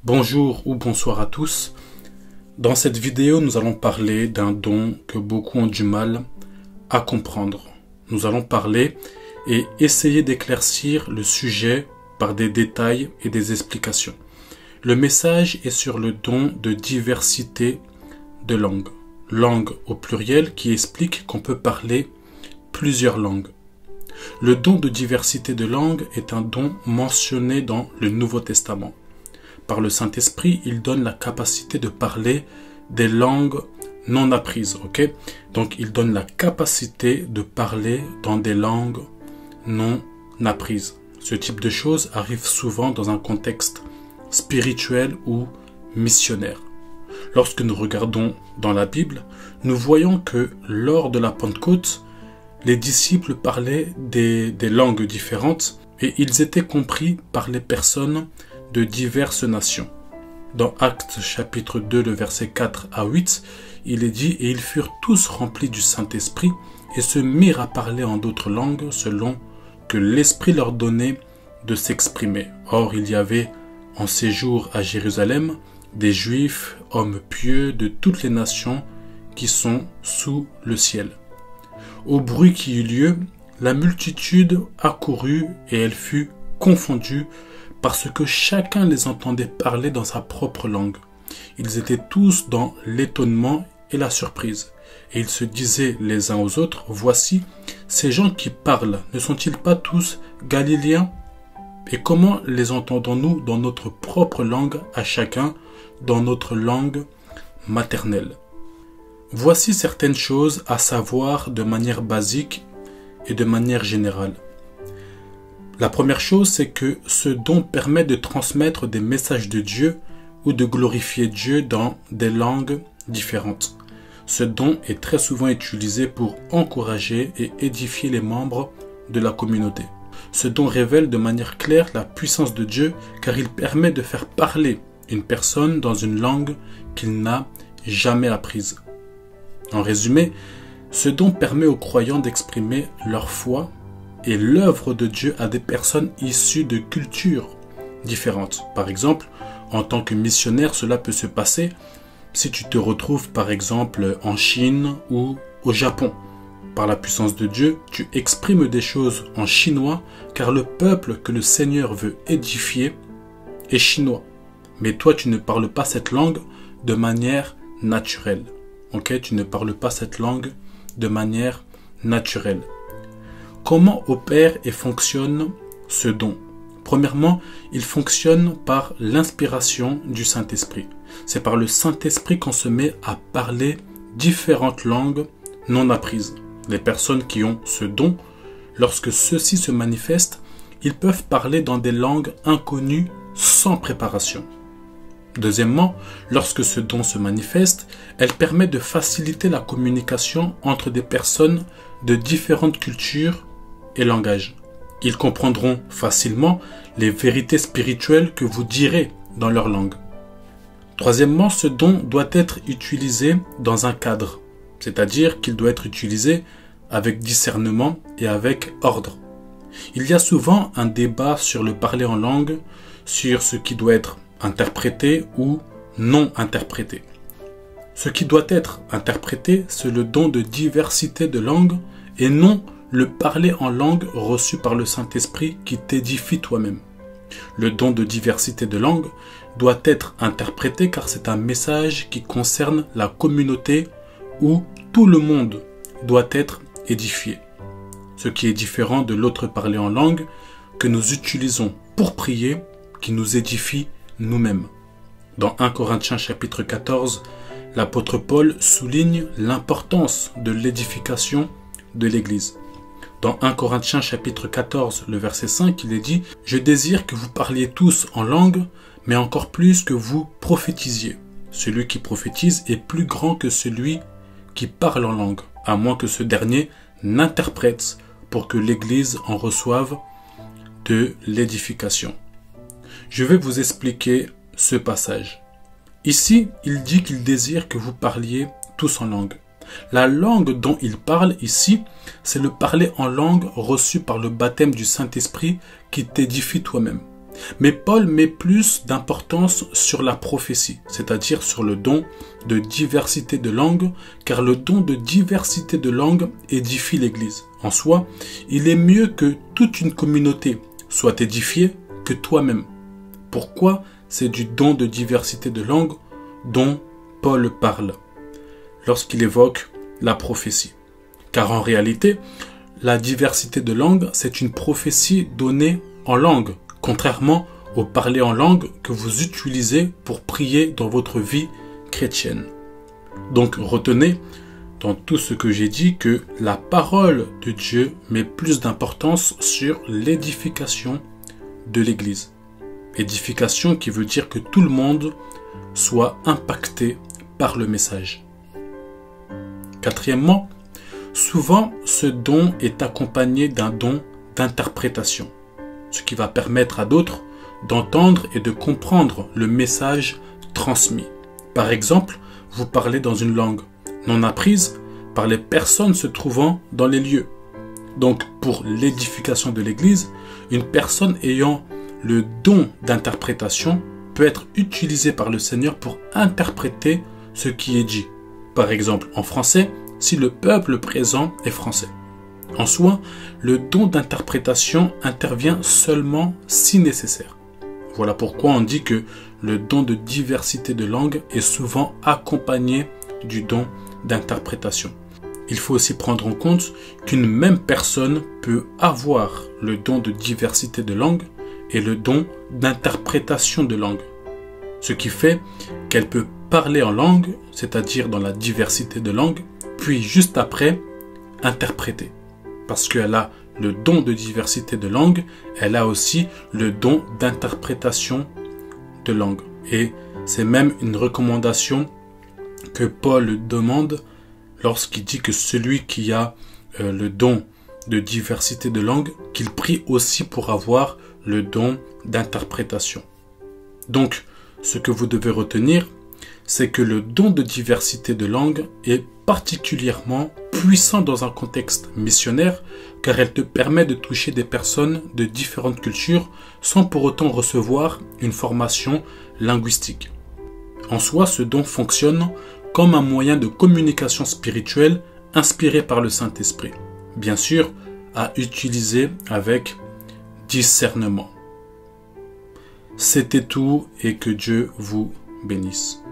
Bonjour ou bonsoir à tous. Dans cette vidéo, nous allons parler d'un don que beaucoup ont du mal à comprendre. Nous allons parler et essayer d'éclaircir le sujet par des détails et des explications. Le message est sur le don de diversité de langues. Langue au pluriel qui explique qu'on peut parler plusieurs langues. Le don de diversité de langues est un don mentionné dans le Nouveau Testament. Par le Saint-Esprit, il donne la capacité de parler des langues non apprises. Donc, il donne la capacité de parler dans des langues non apprises. Ce type de choses arrive souvent dans un contexte spirituel ou missionnaire. Lorsque nous regardons dans la Bible, nous voyons que lors de la Pentecôte, les disciples parlaient des langues différentes et ils étaient compris par les personnes de diverses nations. Dans Actes chapitre 2, le verset 4 à 8, il est dit « Et ils furent tous remplis du Saint-Esprit et se mirent à parler en d'autres langues selon que l'Esprit leur donnait de s'exprimer. Or, il y avait en séjour à Jérusalem des Juifs, hommes pieux de toutes les nations qui sont sous le ciel. Au bruit qui eut lieu, la multitude accourut et elle fut confondue parce que chacun les entendait parler dans sa propre langue. Ils étaient tous dans l'étonnement et la surprise. Et ils se disaient les uns aux autres, « Voici, ces gens qui parlent, ne sont-ils pas tous Galiléens? Et comment les entendons-nous dans notre propre langue à chacun, dans notre langue maternelle ?» Voici certaines choses à savoir de manière basique et de manière générale. La première chose, c'est que ce don permet de transmettre des messages de Dieu ou de glorifier Dieu dans des langues différentes. Ce don est très souvent utilisé pour encourager et édifier les membres de la communauté. Ce don révèle de manière claire la puissance de Dieu car il permet de faire parler une personne dans une langue qu'il n'a jamais apprise. En résumé, ce don permet aux croyants d'exprimer leur foi et l'œuvre de Dieu à des personnes issues de cultures différentes. Par exemple, en tant que missionnaire, cela peut se passer si tu te retrouves par exemple en Chine ou au Japon. Par la puissance de Dieu, tu exprimes des choses en chinois car le peuple que le Seigneur veut édifier est chinois. Mais toi, tu ne parles pas cette langue de manière naturelle. Tu ne parles pas cette langue de manière naturelle. Comment opère et fonctionne ce don? Premièrement, il fonctionne par l'inspiration du Saint-Esprit. C'est par le Saint-Esprit qu'on se met à parler différentes langues non apprises. Les personnes qui ont ce don, lorsque ceux-ci se manifestent, ils peuvent parler dans des langues inconnues sans préparation. Deuxièmement, lorsque ce don se manifeste, elle permet de faciliter la communication entre des personnes de différentes cultures et langages. Ils comprendront facilement les vérités spirituelles que vous direz dans leur langue. Troisièmement, ce don doit être utilisé dans un cadre, c'est-à-dire qu'il doit être utilisé avec discernement et avec ordre. Il y a souvent un débat sur le parler en langue, sur ce qui doit être interprété ou non interprété. Ce qui doit être interprété, c'est le don de diversité de langues et non le parler en langue reçu par le Saint-Esprit qui t'édifie toi-même. Le don de diversité de langues doit être interprété car c'est un message qui concerne la communauté où tout le monde doit être édifié. Ce qui est différent de l'autre parler en langue que nous utilisons pour prier, qui nous édifie nous-mêmes. Dans 1 Corinthiens chapitre 14, l'apôtre Paul souligne l'importance de l'édification de l'Église. Dans 1 Corinthiens chapitre 14, le verset 5, il est dit « Je désire que vous parliez tous en langue, mais encore plus que vous prophétisiez. Celui qui prophétise est plus grand que celui qui parle en langue, à moins que ce dernier n'interprète pour que l'Église en reçoive de l'édification. » Je vais vous expliquer ce passage. Ici, il dit qu'il désire que vous parliez tous en langue. La langue dont il parle ici, c'est le parler en langue reçu par le baptême du Saint-Esprit qui t'édifie toi-même. Mais Paul met plus d'importance sur la prophétie, c'est-à-dire sur le don de diversité de langues, car le don de diversité de langues édifie l'Église. En soi, il est mieux que toute une communauté soit édifiée que toi-même. Pourquoi c'est du don de diversité de langues dont Paul parle lorsqu'il évoque la prophétie? Car en réalité, la diversité de langues, c'est une prophétie donnée en langue, contrairement au parler en langue que vous utilisez pour prier dans votre vie chrétienne. Donc retenez dans tout ce que j'ai dit que la parole de Dieu met plus d'importance sur l'édification de l'Église. Édification qui veut dire que tout le monde soit impacté par le message. Quatrièmement, souvent ce don est accompagné d'un don d'interprétation, ce qui va permettre à d'autres d'entendre et de comprendre le message transmis. Par exemple, vous parlez dans une langue non apprise par les personnes se trouvant dans les lieux. Donc, pour l'édification de l'Église, une personne ayant le don d'interprétation peut être utilisée par le Seigneur pour interpréter ce qui est dit. Par exemple, en français, si le peuple présent est français. En soi, le don d'interprétation intervient seulement si nécessaire. Voilà pourquoi on dit que le don de diversité de langues est souvent accompagné du don d'interprétation. Il faut aussi prendre en compte qu'une même personne peut avoir le don de diversité de langues et le don d'interprétation de langue. Ce qui fait qu'elle peut parler en langue, c'est-à-dire dans la diversité de langues, puis juste après, interpréter. Parce qu'elle a le don de diversité de langue, elle a aussi le don d'interprétation de langue. Et c'est même une recommandation que Paul demande lorsqu'il dit que celui qui a le don de diversité de langue, qu'il prie aussi pour avoir le don d'interprétation. Donc, ce que vous devez retenir, c'est que le don de diversité de langue est particulièrement puissant dans un contexte missionnaire, car elle te permet de toucher des personnes de différentes cultures sans pour autant recevoir une formation linguistique. En soi, ce don fonctionne comme un moyen de communication spirituelle inspiré par le Saint-Esprit. Bien sûr, à utiliser avec discernement. C'était tout et que Dieu vous bénisse.